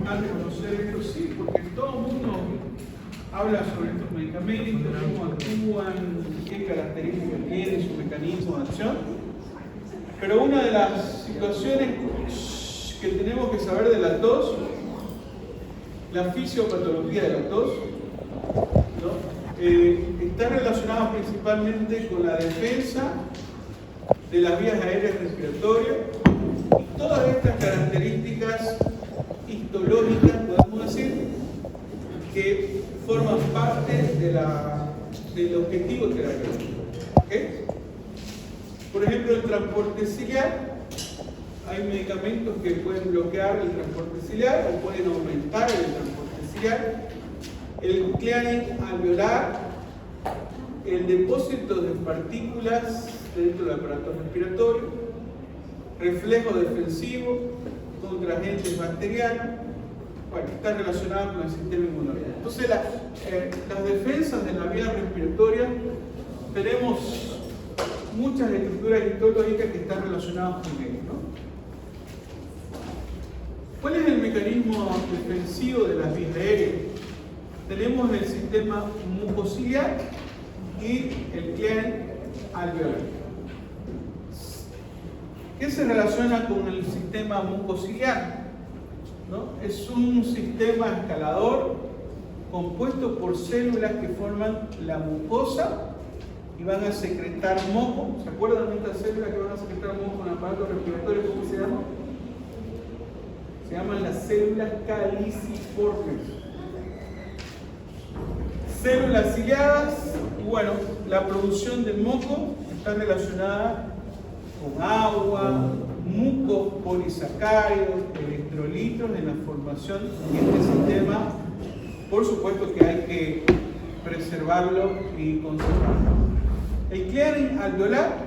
han de conocer esto, sí, porque todo el mundo habla sobre estos medicamentos, cómo actúan, qué características tienen, su mecanismo de acción. Pero una de las situaciones que tenemos que saber de la tos, la fisiopatología de la tos, ¿no? Está relacionada principalmente con la defensa de las vías aéreas respiratorias y todas estas características histológicas, podemos decir, que forman parte del objetivo terapéutico. ¿Okay? Por ejemplo, el transporte ciliar, hay medicamentos que pueden bloquear el transporte ciliar o pueden aumentar el transporte ciliar. El clearing alveolar, el depósito de partículas dentro del aparato respiratorio, reflejo defensivo contra agentes bacterianos, bueno, está relacionado con el sistema inmunológico. Entonces, las defensas de la vía respiratoria, tenemos muchas estructuras histológicas que están relacionadas con ello, ¿no? ¿Cuál es el mecanismo defensivo de las vías aéreas? Tenemos el sistema mucociliar y el clearing alveolar. ¿Qué se relaciona con el sistema mucociliar? ¿No? Es un sistema escalador compuesto por células que forman la mucosa y van a secretar moco. ¿Se acuerdan de estas células que van a secretar moco en el aparato respiratorio? ¿Cómo se llaman? Se llaman las células caliciformes. Células ciliadas, y bueno, la producción de moco está relacionada con agua, mucopolisacáridos, electrolitos en la formación de este sistema. Por supuesto que hay que preservarlo y conservarlo. El clearing alveolar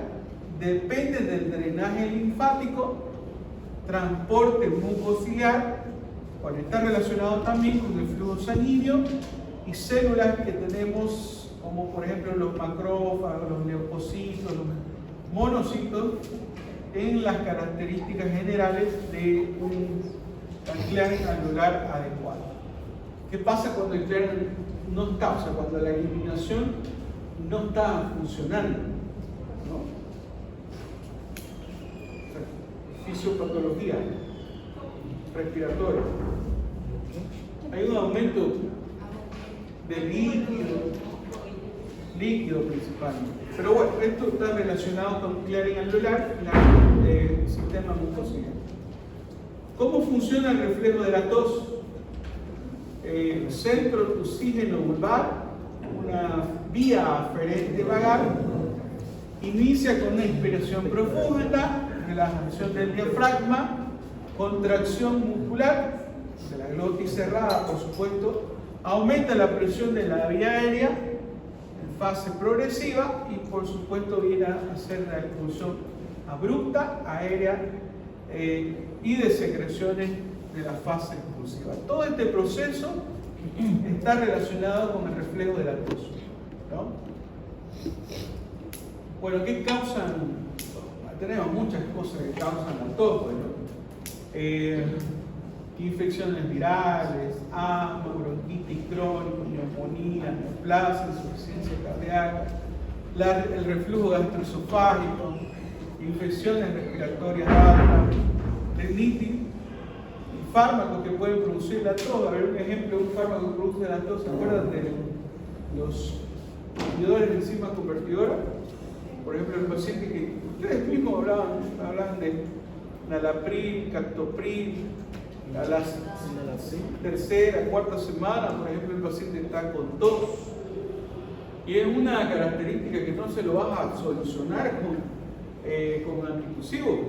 depende del drenaje linfático, transporte mucociliar, bueno, está relacionado también con el flujo sanguíneo y células que tenemos, como por ejemplo los macrófagos, los leucocitos, los monocitos, en las características generales de un clearing alveolar adecuado. ¿Qué pasa cuando el clearing no está? O sea, cuando la eliminación no está funcionando, ¿no? O sea, fisiopatología respiratoria. Hay un aumento de líquido principalmente. Pero bueno, esto está relacionado con clearing alveolar y el sistema mucociliar. ¿Cómo funciona el reflejo de la tos? Centro tusígeno vulvar, una vía aferente vagal, inicia con una inspiración profunda, relajación del diafragma, contracción muscular, de la glotis cerrada, por supuesto, aumenta la presión de la vía aérea en fase progresiva y por supuesto viene a hacer la expulsión abrupta, aérea y de secreciones de la fase expulsiva. Todo este proceso está relacionado con el reflejo de la tos, ¿no? Bueno, ¿qué causan? Tenemos muchas cosas que causan la tos, ¿no? Infecciones virales, asma, bronquitis crónica, neumonía, neoplasia, insuficiencia cardíaca, el reflujo gastroesofágico, infecciones respiratorias altas, rinitis, fármacos que pueden producir la tos. A ver, un ejemplo de un fármaco que produce la tos, ¿se acuerdan de los inhibidores de enzimas convertidoras? Por ejemplo, el paciente que ustedes mismos hablaban de nalapril, captopril, a la tercera, cuarta semana, por ejemplo, el paciente está con tos. Y es una característica que no se lo vas a solucionar con antitusivos.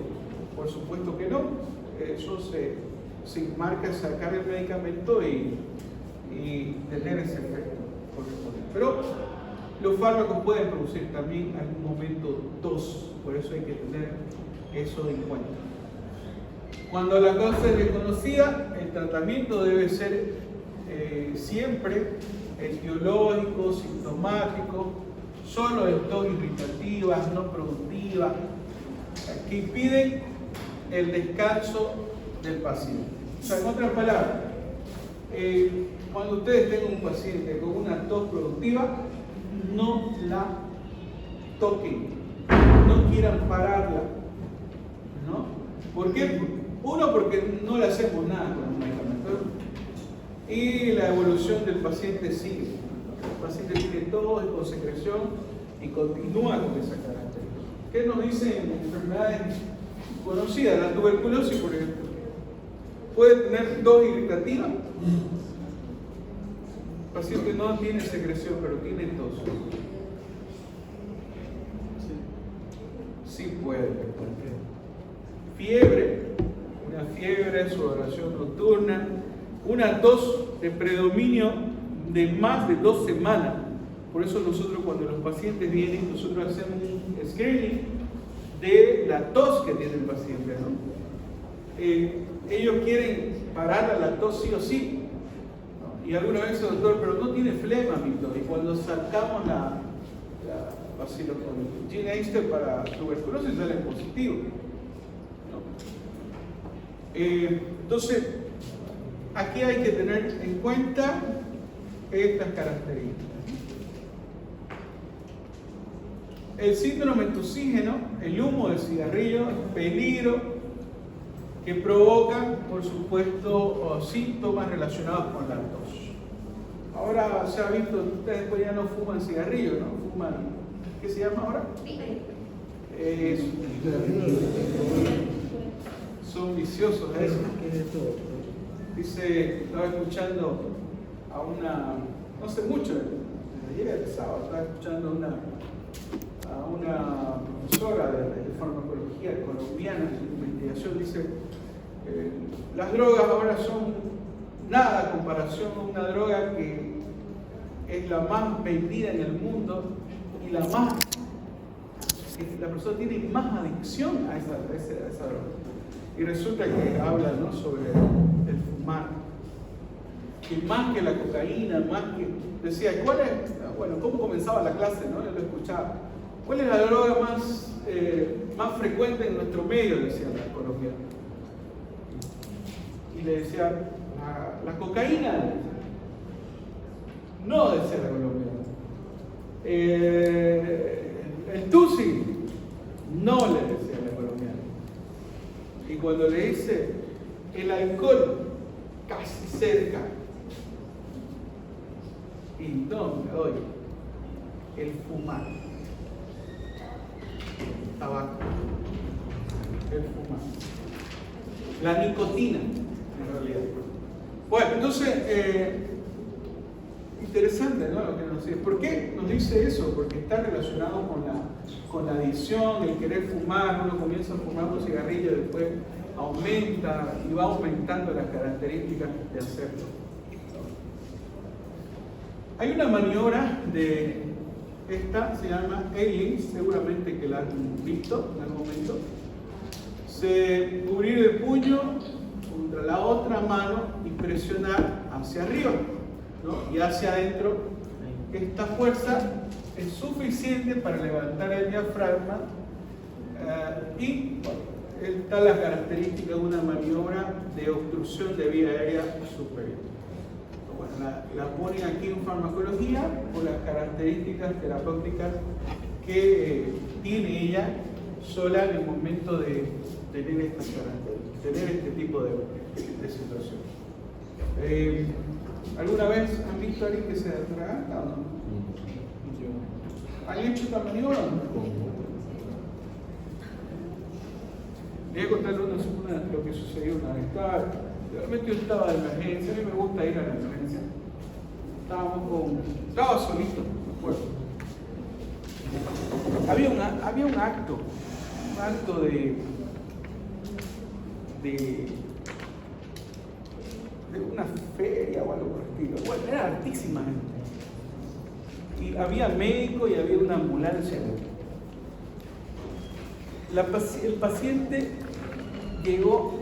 Por supuesto que no. Eso se marca sacar el medicamento y tener ese efecto correspondiente. Pero los fármacos pueden producir también en algún momento tos. Por eso hay que tener eso en cuenta. Cuando la causa es desconocida, el tratamiento debe ser siempre etiológico, sintomático, solo de tos irritativas, no productivas, que impiden el descanso del paciente. O sea, en otras palabras, Cuando ustedes tengan un paciente con una tos productiva, no la toquen, no quieran pararla, ¿no? ¿Por qué? Uno, porque no le hacemos nada con los medicamentos y la evolución del paciente sigue. El paciente tiene tos con secreción y continúa con esa característica. ¿Qué nos dicen enfermedades conocidas? La tuberculosis, por ejemplo, puede tener tos irritativa. El paciente no tiene secreción, pero tiene tos. Sí puede. Fiebre, una fiebre, sudoración nocturna, una tos de predominio de más de 2 semanas. Por eso nosotros, cuando los pacientes vienen, nosotros hacemos un screening de la tos que tiene el paciente, ¿no? Ellos quieren parar a la tos sí o sí, ¿no? Y alguna vez, doctor, pero no tiene flema mi tos. Y cuando sacamos la bacilo con Gene Einstein para tuberculosis sale positivo, ¿no? Entonces, aquí hay que tener en cuenta estas características. El síndrome toxígeno, el humo del cigarrillo, el peligro que provoca, por supuesto, síntomas relacionados con la tos. Ahora se ha visto, ustedes pues ya no fuman cigarrillo, ¿no? Fuman, ¿qué se llama ahora? Son viciosos eso. Dice, estaba escuchando a una, no sé mucho, ayer el sábado, estaba escuchando a una profesora de farmacología colombiana de investigación. Dice, las drogas ahora son nada a comparación a una droga que es la más vendida en el mundo y la persona tiene más adicción a esa droga. Y resulta que habla, ¿no?, sobre el fumar, que más que la cocaína, más que... Decía, ¿cuál es? Bueno, ¿cómo comenzaba la clase, no? Yo lo escuchaba. ¿Cuál es la droga más frecuente en nuestro medio?, decía la colombiana. Y le decía, la cocaína. No, decía la colombiana. El tusi. No, le decía la colombiana. Y cuando le dice el alcohol, casi cerca. ¿Y dónde? Oye, el fumar. Tabaco. El fumar. La nicotina, en realidad. Bueno, entonces, interesante, ¿no?, lo que nos dice. ¿Por qué nos dice eso? Porque está relacionado con la adicción, el querer fumar. Uno comienza a fumar un cigarrillo, después aumenta y va aumentando las características de hacerlo. Hay una maniobra de esta, se llama Eileen, seguramente que la han visto en algún momento. Se cubrir el puño contra la otra mano y presionar hacia arriba, ¿no?, y hacia adentro. Esta fuerza es suficiente para levantar el diafragma y está la característica de una maniobra de obstrucción de vía aérea superior. Bueno, la ponen aquí en farmacología por las características terapéuticas que tiene ella sola en el momento de tener estas características, tener este tipo de situación. ¿Alguna vez han visto a alguien que se atraganta o no? ¿Han hecho esta maniobra o no? Voy a contarle lo que sucedió una vez. Realmente yo estaba de emergencia, a mí me gusta ir a la emergencia. Estaba solito, me acuerdo. Había un acto de una feria o algo por el estilo. Bueno, era altísima gente. Y había médico y había una ambulancia. El paciente llegó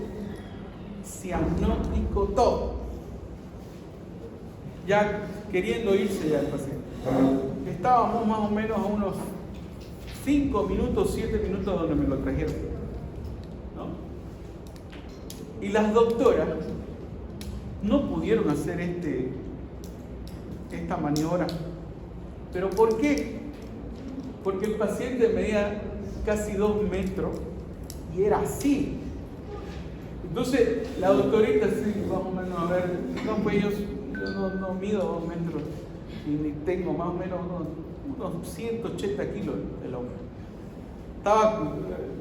cianótico todo, ya queriendo irse ya el paciente. Estábamos más o menos a unos 5 minutos, 7 minutos donde me lo trajeron, ¿no? Y las doctoras no pudieron pudieron hacer esta maniobra. ¿Pero por qué? Porque el paciente medía casi 2 metros y era así. Entonces la doctorita, sí, más o menos, a ver, no, pues yo no mido 2 metros y ni tengo más o menos unos 180 kilos el hombre.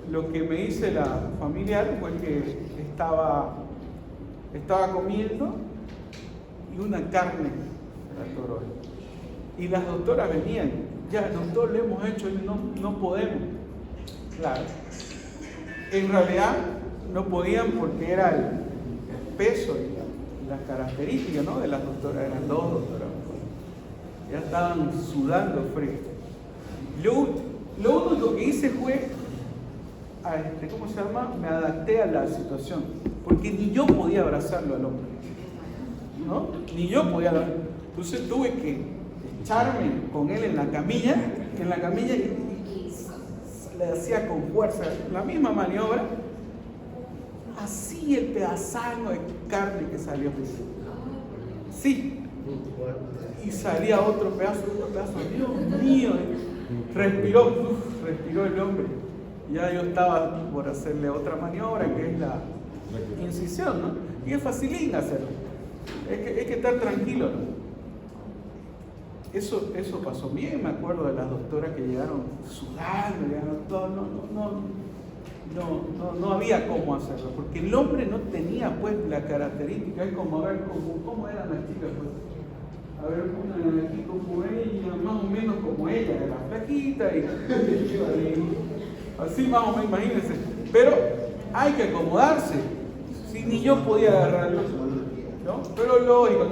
Lo que me dice la familiar fue que estaba comiendo y una carne la atoró. Y las doctoras venían, ya, doctor, le hemos hecho y no podemos. Claro, en realidad no podían porque era el peso y las características, ¿no?, de las doctoras. Eran 2 doctoras, ya estaban sudando frío. Lo único que hice fue, ¿cómo se llama? Me adapté a la situación, porque ni yo podía abrazarlo al hombre, ¿no? Ni yo podía. Entonces tuve que echarme con él en la camilla y le hacía con fuerza la misma maniobra, así el pedazano de carne que salió. Sí, y salía otro pedazo, Dios mío, respiró el hombre. Ya yo estaba por hacerle otra maniobra, que es la incisión, ¿no? Y es facilín hacerlo, hay que estar tranquilo, ¿no? Eso pasó bien. Me acuerdo de las doctoras que llegaron sudando, no había cómo hacerlo, porque el hombre no tenía pues la característica. Es como, a ver, ¿cómo eran las chicas? Pues, a ver, una aquí como ella, más o menos como ella, era flaquita y así más o menos, imagínense. Pero hay que acomodarse. Si ni yo podía agarrarlo, ¿no? Pero lógico,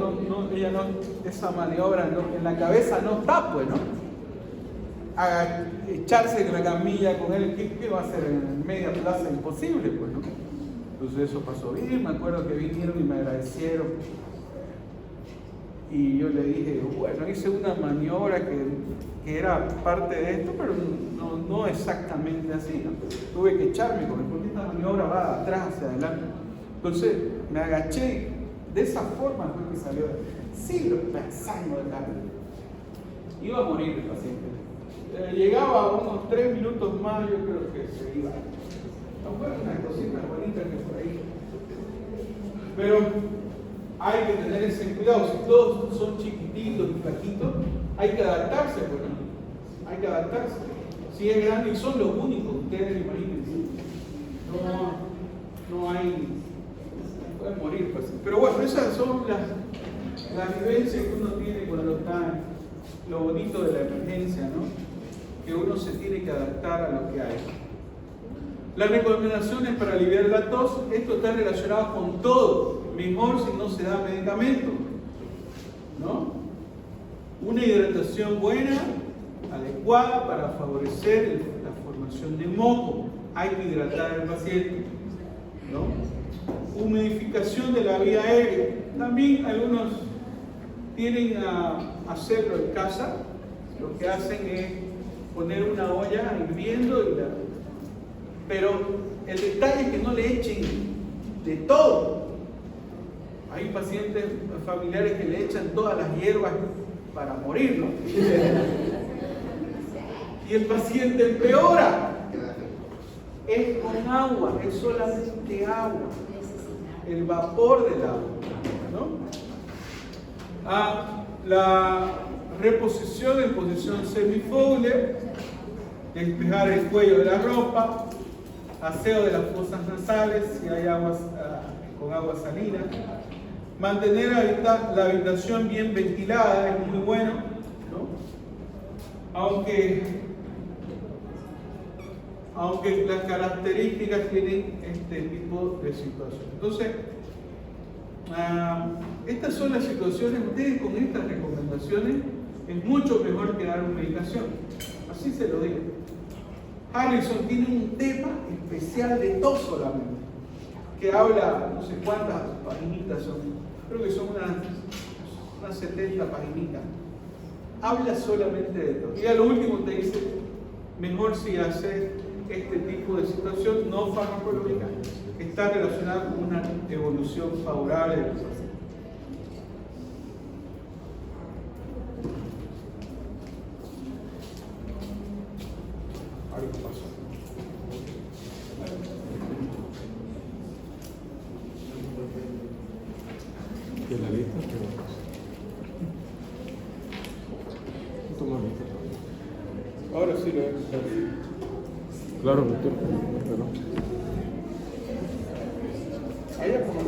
ella no, esa maniobra en la cabeza no está, pues, ¿no? Echarse en la camilla con él, ¿qué va a hacer en media plaza? Imposible, pues, ¿no? Entonces eso pasó bien. Me acuerdo que vinieron y me agradecieron. Y yo le dije, bueno, hice una maniobra que era parte de esto, pero no exactamente así, ¿no? Tuve que echarme con él, porque esta maniobra va de atrás hacia adelante. Entonces me agaché, de esa forma fue que salió. Sí, lo pensando de carne. Iba a morir el paciente. Llegaba a unos 3 minutos más, yo creo que se iba. No fue una cosita bonita que por ahí. Pero hay que tener ese cuidado. Si todos son chiquititos y flaquitos, hay que adaptarse, pues, ¿no? Hay que adaptarse. Si es grande y son los únicos, ustedes imagínense. No hay. Pueden morir, pues. Pero bueno, esas son las vivencias que uno tiene cuando está. Lo bonito de la emergencia, ¿no? Que uno se tiene que adaptar a lo que hay. Las recomendaciones para aliviar la tos, esto está relacionado con todo. Mejor si no se da medicamento, ¿no? Una hidratación buena, adecuada para favorecer la formación de moco. Hay que hidratar al paciente, ¿no? Humidificación de la vía aérea. También algunos tienen a hacerlo en casa. Lo que hacen es poner una olla hirviendo pero el detalle es que no le echen de todo. Hay pacientes familiares que le echan todas las hierbas para morir, ¿no? Y el paciente empeora. Es con agua, es solamente agua, el vapor del agua, ¿no? La reposición en posición semifogle, despejar el cuello de la ropa, aseo de las fosas nasales si hay aguas con agua salina, mantener la habitación bien ventilada es muy bueno, ¿no? Aunque las características tienen este tipo de situaciones. Entonces, estas son las situaciones. Ustedes con estas recomendaciones es mucho mejor que dar una medicación. Así se lo digo. Harrison tiene un tema especial de tos solamente, que habla no sé cuántas paginitas son, creo que son unas 70 paginitas. Habla solamente de tos. Y a lo último te dice, mejor si haces este tipo de situación no farmacológica, está relacionada con una evolución favorable del paciente. sirve. Claro, doctor. Pero... Ahí ya pongo.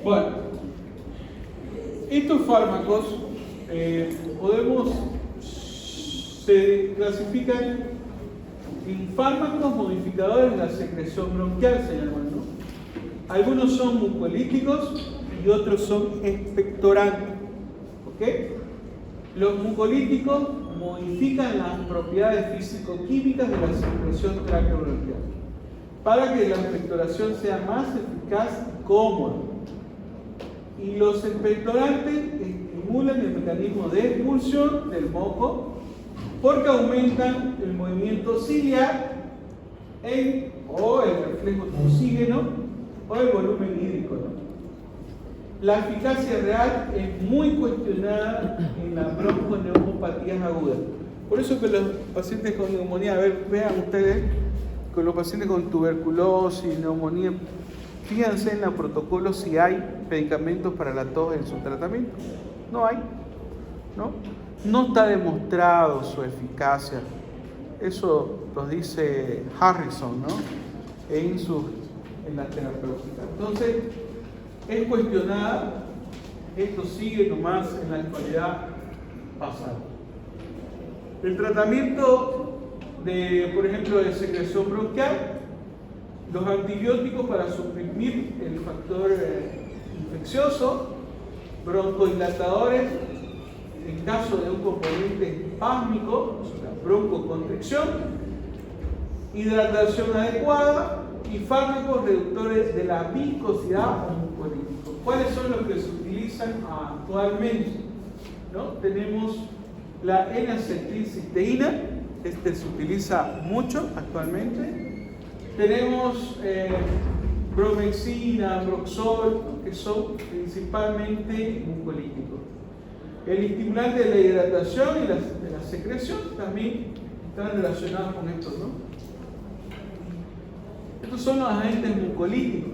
Bueno, estos fármacos se clasifican en fármacos modificadores de la secreción bronquial, se llaman, ¿no? Algunos son mucolíticos y otros son expectorantes. ¿Ok? Los mucolíticos modifican las propiedades físico-químicas de la secreción traqueobronquial para que la expectoración sea más eficaz y cómoda. Y los expectorantes estimulan el mecanismo de expulsión del moco porque aumentan el movimiento ciliar o el reflejo toxígeno o el volumen hídrico, ¿no? La eficacia real es muy cuestionada en las bronconeumopatías agudas. Por eso que los pacientes con neumonía, a ver, vean ustedes, con los pacientes con tuberculosis, neumonía, fíjense en el protocolo si hay medicamentos para la tos en su tratamiento. No hay, ¿no? No está demostrado su eficacia. Eso lo dice Harrison, ¿no? En la terapéutica. Entonces, es cuestionada, esto sigue nomás en la actualidad pasada. El tratamiento por ejemplo, de secreción bronquial, los antibióticos para suprimir el factor infeccioso, broncodilatadores en caso de un componente espásmico, la broncoconstricción, hidratación adecuada y fármacos reductores de la viscosidad o mucolíticos. ¿Cuáles son los que se utilizan actualmente? ¿No? Tenemos la N-acetilcisteína, se utiliza mucho actualmente. Tenemos bromexina, broxol, que son principalmente mucolíticos. El estimulante de la hidratación y de la secreción también están relacionados con esto, ¿no? Estos son los agentes mucolíticos.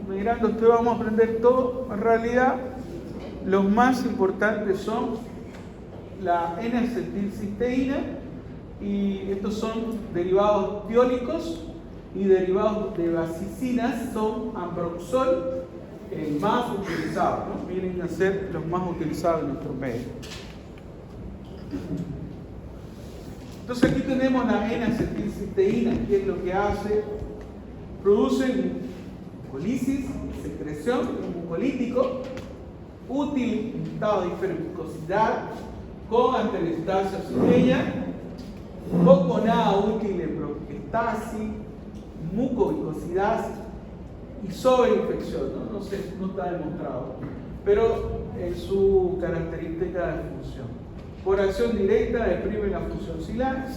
Me dirán, doctor, vamos a aprender todo. En realidad, los más importantes son la N-acetilcisteína, y estos son derivados tiólicos y derivados de basicinas, son ambroxol, el más utilizado, ¿no? Vienen a ser los más utilizados en nuestro medio. Entonces aquí tenemos la N-acetilcisteína, que es lo que hace, produce mucolisis, secreción, un mucolítico, útil en estado de hiperviscosidad, con antelestasia pequeña, o con nada útil en bronquiectasis, mucoviscosidad y sobreinfección, ¿no? No está demostrado, pero en su característica de función. Por acción directa deprime la función ciliar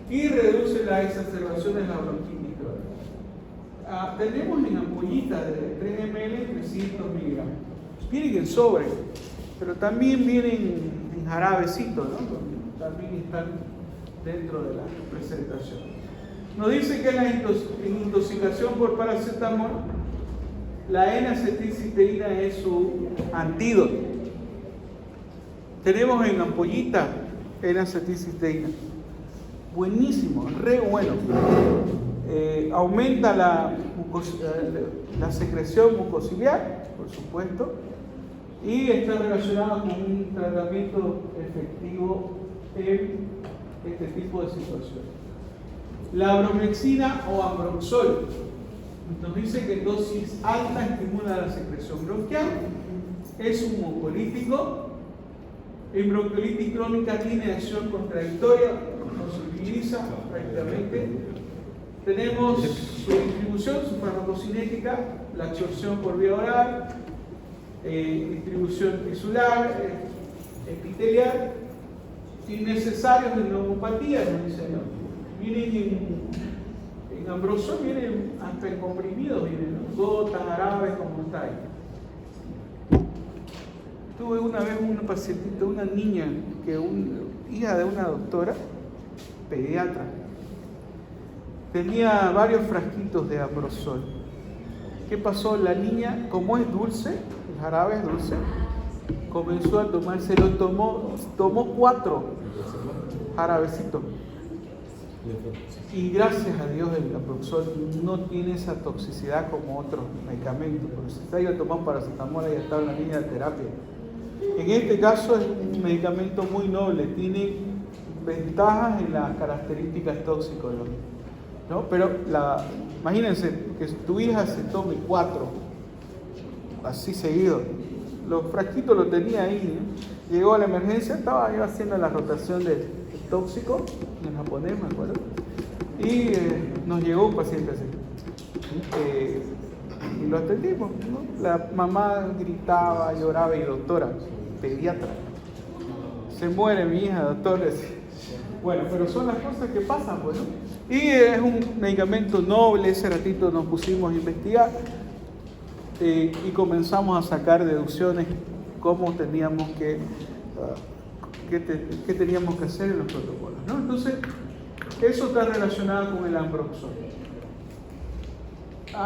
y reduce la exacerbación de la bronquitis crónica. Tenemos en ampollita de 3 ml 300 miligramos. Vienen en sobre, pero también vienen en jarabecito, ¿no? También están dentro de la presentación. Nos dice que en intoxicación por paracetamol, la N-acetilcisteína es su antídoto. Tenemos en ampollita N-acetilcisteína. Buenísimo, re bueno. Aumenta la secreción mucociliar, por supuesto, y está relacionado con un tratamiento efectivo en este tipo de situaciones. La bromexina o ambroxol nos dice que en dosis alta estimula la secreción bronquial, es un mucolítico. En bronquiolitis crónica tiene acción contradictoria, no se utiliza prácticamente. Tenemos su distribución, su farmacocinética, la absorción por vía oral, distribución tisular, epitelial, innecesarios en neumopatía, nos dicen, ¿no? Vienen en Ambrosol viene hasta en comprimidos, viene, ¿no? Gotas, jarabes, como está ahí. Tuve una vez una pacientita, una niña, hija de una doctora, pediatra, tenía varios frasquitos de Ambrosol. ¿Qué pasó? La niña, como es dulce, el jarabe es dulce, comenzó a tomarse, tomó 4 jarabecitos. Y gracias a Dios el Ambrosol no tiene esa toxicidad como otros medicamentos, porque si está iba a tomar paracetamol y ya estaba en la línea de terapia. En este caso es un medicamento muy noble, tiene ventajas en las características tóxicas, ¿no? Pero imagínense que tu hija se tome 4 así seguido. Los frasquitos lo tenía ahí, ¿no? Llegó a la emergencia, estaba yo haciendo la rotación de tóxico en japonés, me acuerdo, y nos llegó un paciente así. Y lo atendimos, ¿no? La mamá gritaba, lloraba y doctora, pediatra, se muere mi hija, doctor. Bueno, pero son las cosas que pasan, pues, ¿no? Y es un medicamento noble. Ese ratito nos pusimos a investigar y comenzamos a sacar deducciones cómo teníamos qué teníamos que hacer en los protocolos, ¿no? Entonces, eso está relacionado con el Ambrosol.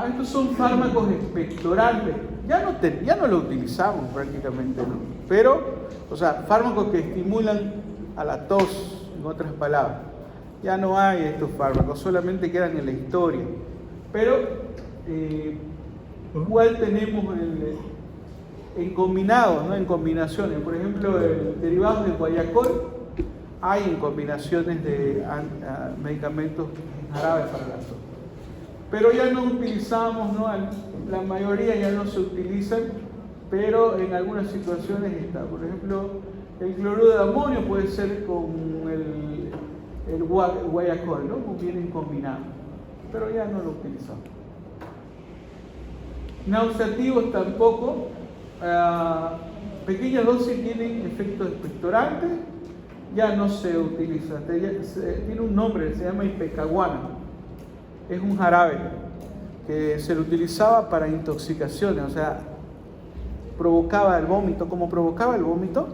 Estos son fármacos expectorantes. Ya no lo utilizamos prácticamente, ¿no? Pero, o sea, fármacos que estimulan a la tos, en otras palabras. Ya no hay estos fármacos, solamente quedan en la historia. Pero, igual tenemos en combinados, ¿no? En combinaciones. Por ejemplo, derivados de guayacol, hay en combinaciones de medicamentos jarabes para la tos. Pero ya no utilizamos, ¿no? La mayoría ya no se utilizan, pero en algunas situaciones está. Por ejemplo, el cloruro de amonio puede ser con el guayacol, ¿no? Vienen combinados, pero ya no lo utilizamos. Nauseativos tampoco. Pequeñas dosis tienen efectos expectorantes, ya no se utiliza. Tiene un nombre, se llama ipecacuanha. Es un jarabe que se lo utilizaba para intoxicaciones, o sea, provocaba el vómito. Como provocaba el vómito,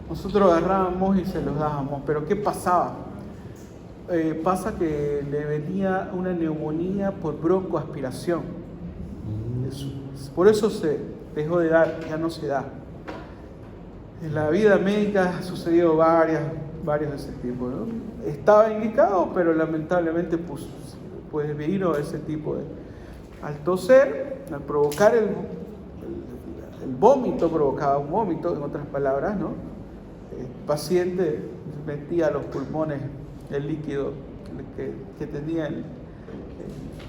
nosotros agarrábamos y se los dábamos. Pero ¿qué pasaba? Pasa que le venía una neumonía por broncoaspiración. Por eso se dejó de dar, ya no se da. En la vida médica ha sucedido varios de ese tipo, ¿no? Estaba indicado, pero lamentablemente pues vino ese tipo de... Al toser, al provocar el vómito, provocaba un vómito, en otras palabras, ¿no? El paciente metía a los pulmones el líquido que tenía el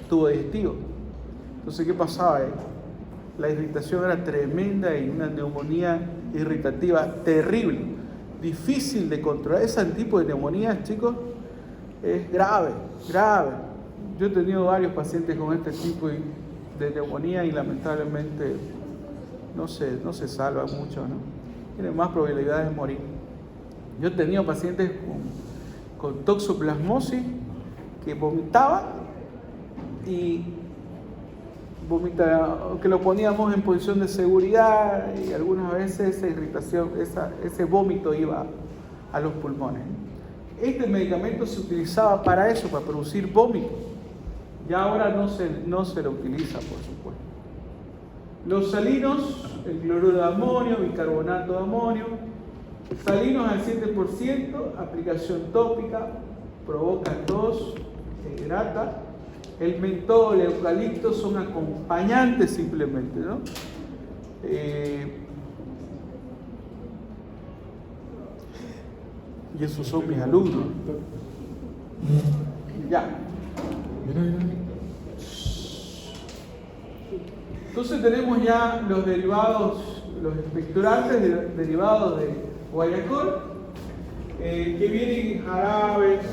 tubo digestivo. Entonces, ¿qué pasaba? La irritación era tremenda y una neumonía irritativa terrible, difícil de controlar. Ese tipo de neumonía, chicos, es grave. Yo he tenido varios pacientes con este tipo de neumonía y lamentablemente no se salva mucho, ¿no? Tienen más probabilidades de morir. Yo he tenido pacientes con toxoplasmosis que vomitaban que lo poníamos en posición de seguridad y algunas veces esa irritación, ese vómito iba a los pulmones. Este medicamento se utilizaba para eso, para producir vómito. Ya ahora no se lo utiliza, por supuesto. Los salinos, el cloruro de amonio, bicarbonato de amonio, salinos al 7%, aplicación tópica, provoca tos, se hidrata. El mentol, el eucalipto son acompañantes simplemente, ¿no? Y esos son mis alumnos. Ya. Entonces tenemos ya los derivados, los expectorantes derivados de guayacol, que vienen en jarabes,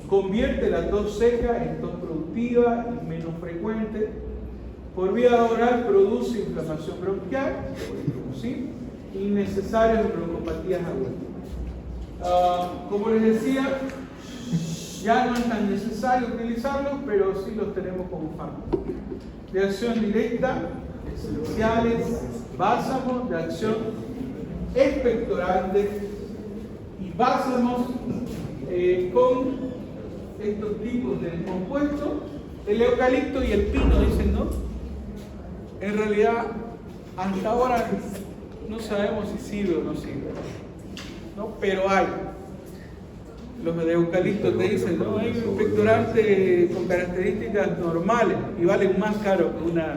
convierte la tos seca en tos productiva y menos frecuente. Por vía oral produce inflamación bronquial, ¿sí? Innecesarias broncopatías agudas. Como les decía, Ya no es tan necesario utilizarlos, pero sí los tenemos como fármacos. De acción directa, esenciales, bálsamos, de acción expectorante y bálsamos con estos tipos de compuestos. El eucalipto y el pino, dicen, ¿no? En realidad, hasta ahora no sabemos si sirve o no sirve, ¿no? Pero hay. Los de eucalipto te dicen, ¿no? Hay un expectorante con características normales y valen más caro que una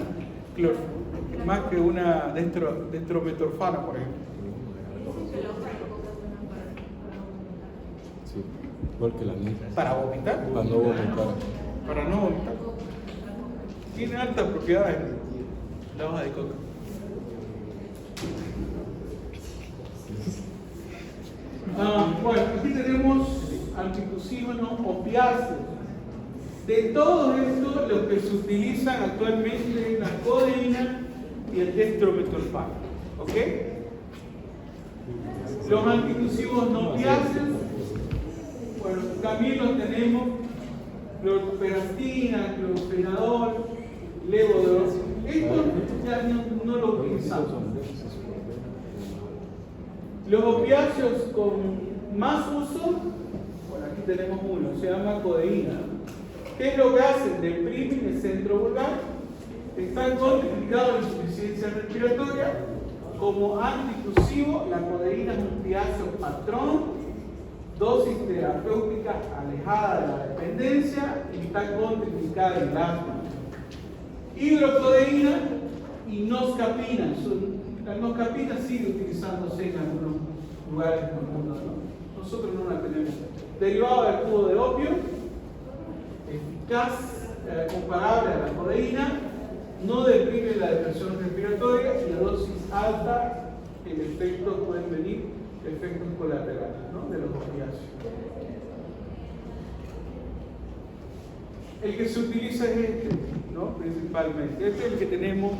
más que una denstrometorfana, por ejemplo. Sí, igual que la mica. Para vomitar. Para no vomitar. Para no vomitar. Tiene altas propiedades la hoja de coca. Bueno, aquí tenemos antitusígenos opiáceos. De todos estos, los que se utilizan actualmente es la codeína y el dextrometorfano. ¿Ok? Los antitusivos no opiáceos, bueno, también los tenemos: clorperazina, clorfenadol, levodopa. Estos ya no lo utilizamos. Los opiáceos con más uso, bueno, aquí tenemos uno, se llama codeína. ¿Qué es lo que hacen? Deprimen el centro vulvar, están contraindicados en insuficiencia respiratoria. Como antitusivo, la codeína es un opiáceo patrón, dosis terapéutica alejada de la dependencia y está contraindicada en el asma. Hidrocodeína y noscapina. La noscapina sigue utilizándose en algunos lugares del mundo, ¿no? Nosotros no la tenemos. Derivado del jugo de opio, eficaz, comparable a la codeína, no deprime la depresión respiratoria y a dosis alta el efecto pueden venir efectos colaterales, ¿no? De los opiáceos. El que se utiliza es este, ¿no? Principalmente. Este es el que tenemos,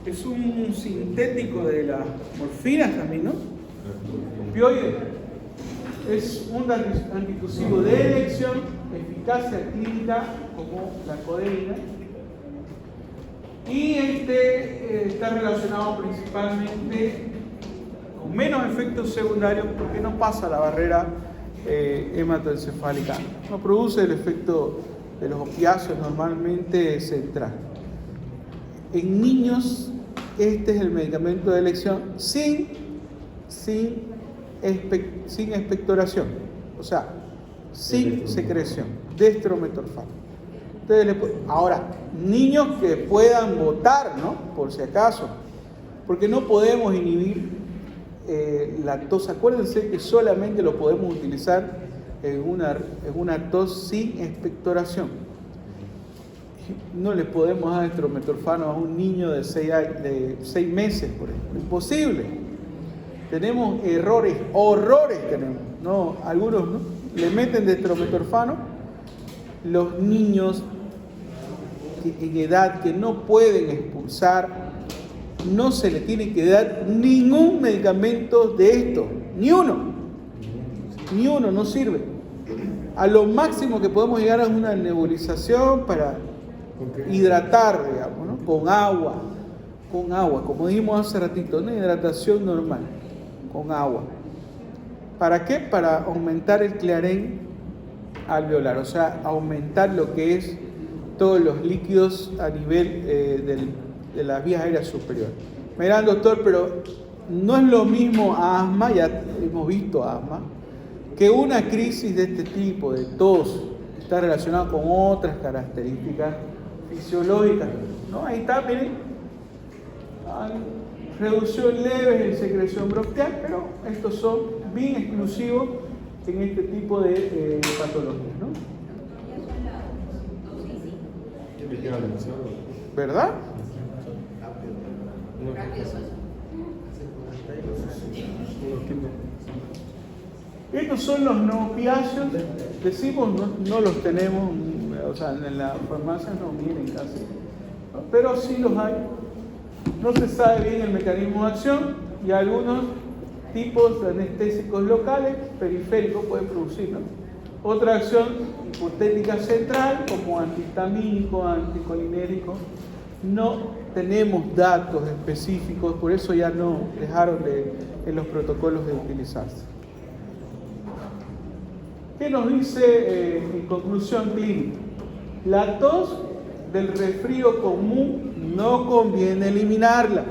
es un sintético de la morfina también, ¿no? Opioide. Es un antitusivo de elección, eficacia clínica como la codeína. Y este está relacionado principalmente con menos efectos secundarios porque no pasa la barrera hematoencefálica. No produce el efecto de los opiáceos normalmente central. En niños, este es el medicamento de elección sin expectoración, o sea, sin secreción, dextrometorfano. Ahora, niños que puedan botar, ¿no? Por si acaso, porque no podemos inhibir la tos. Acuérdense que solamente lo podemos utilizar en una tos sin expectoración. No le podemos dar dextrometorfano a un niño de 6 meses, por ejemplo. Imposible. Tenemos horrores tenemos, ¿no? Algunos, ¿no? Le meten dextrometorfano. Los niños en edad que no pueden expulsar, no se le tiene que dar ningún medicamento de esto, ni uno no sirve. A lo máximo que podemos llegar a una nebulización para hidratar, digamos, ¿no? Con agua, como dijimos hace ratito, una hidratación normal, con agua. ¿Para qué? Para aumentar el clarén alveolar, o sea, aumentar lo que es todos los líquidos a nivel de las vías aéreas superiores. Me dirán, doctor, pero no es lo mismo asma, ya hemos visto asma, que una crisis de este tipo, de tos, está relacionada con otras características fisiológicas, ¿no? Ahí está, miren, reducción leve en secreción bronquial, pero estos son bien exclusivos en este tipo de patologías, ¿no? ¿Verdad? Estos son los no opiáceos, decimos no los tenemos, o sea, en la farmacia no vienen casi, ¿no? Pero sí los hay. No se sabe bien el mecanismo de acción y algunos tipos de anestésicos locales, periféricos, pueden producir, ¿no? Otra acción hipotética central, como antihistamínico, anticolinérico, no tenemos datos específicos, por eso ya no dejaron en los protocolos de utilizarse. ¿Qué nos dice en conclusión clínica? La tos del resfrío común no conviene eliminarla.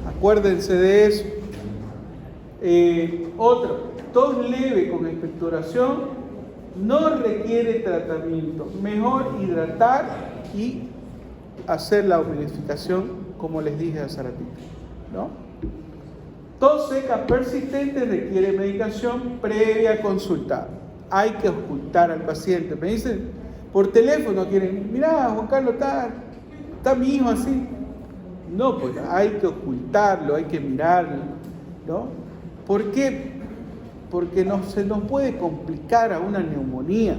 Acuérdense de eso. Otro, tos leve con expectoración no requiere tratamiento. Mejor hidratar y hacer la humidificación, como les dije hace ratito, ¿no? Tos seca persistente requiere medicación previa consulta. Hay que ocultar al paciente. Me dicen por teléfono, quieren, mira, Juan Carlos, está mi hijo así. No, pues hay que ocultarlo, hay que mirarlo, ¿no? ¿Por qué? Porque se nos puede complicar a una neumonía.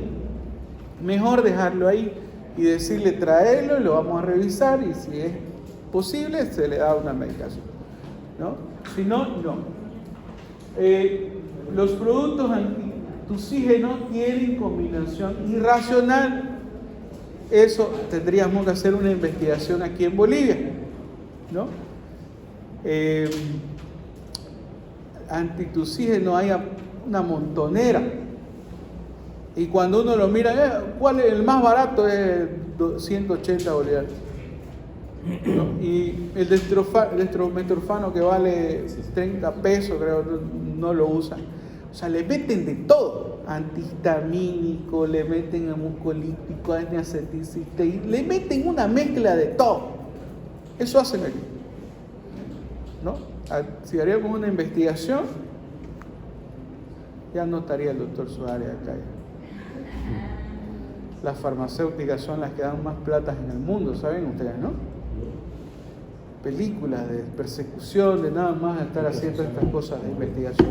Mejor dejarlo ahí y decirle traerlo, lo vamos a revisar y si es posible se le da una medicación, ¿no? Si no, no. Los productos antitusígenos tienen combinación irracional. Eso tendríamos que hacer una investigación aquí en Bolivia, ¿no? Antitusígeno hay una montonera. Y cuando uno lo mira, ¿cuál es el más barato? Es 180 bolívares. ¿No? Y el dextrometorfano que vale 30 pesos, creo, no lo usan. O sea, le meten de todo. Antihistamínico, le meten mucolítico, N-acetilcisteína, le meten una mezcla de todo. Eso hacen aquí, ¿no? Si haríamos una investigación, ya no estaría el doctor Suárez acá. Las farmacéuticas son las que dan más plata en el mundo, ¿saben ustedes, no? Películas de persecución, de nada más estar haciendo estas cosas de investigación,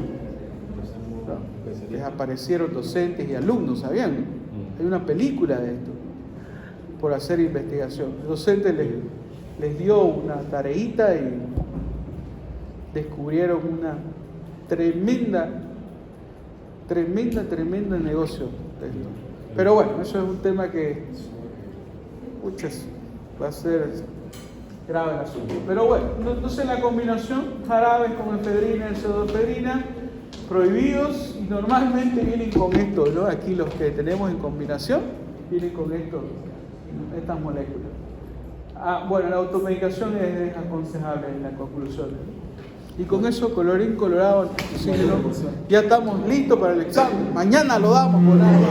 ¿no? Les aparecieron docentes y alumnos, ¿sabían? Hay una película de esto, por hacer investigación. El docente les dio una tareita y descubrieron una tremenda negocio de esto. Pero bueno, eso es un tema que va a ser grave el asunto. Pero bueno, entonces la combinación jarabes con efedrina y pseudoefedrina prohibidos y normalmente vienen con esto, ¿no? Aquí los que tenemos en combinación vienen con estas moléculas. Bueno, la automedicación es desaconsejable en la conclusión. Y con eso, colorín colorado, ya estamos listos para el examen. Mañana lo damos por nada más.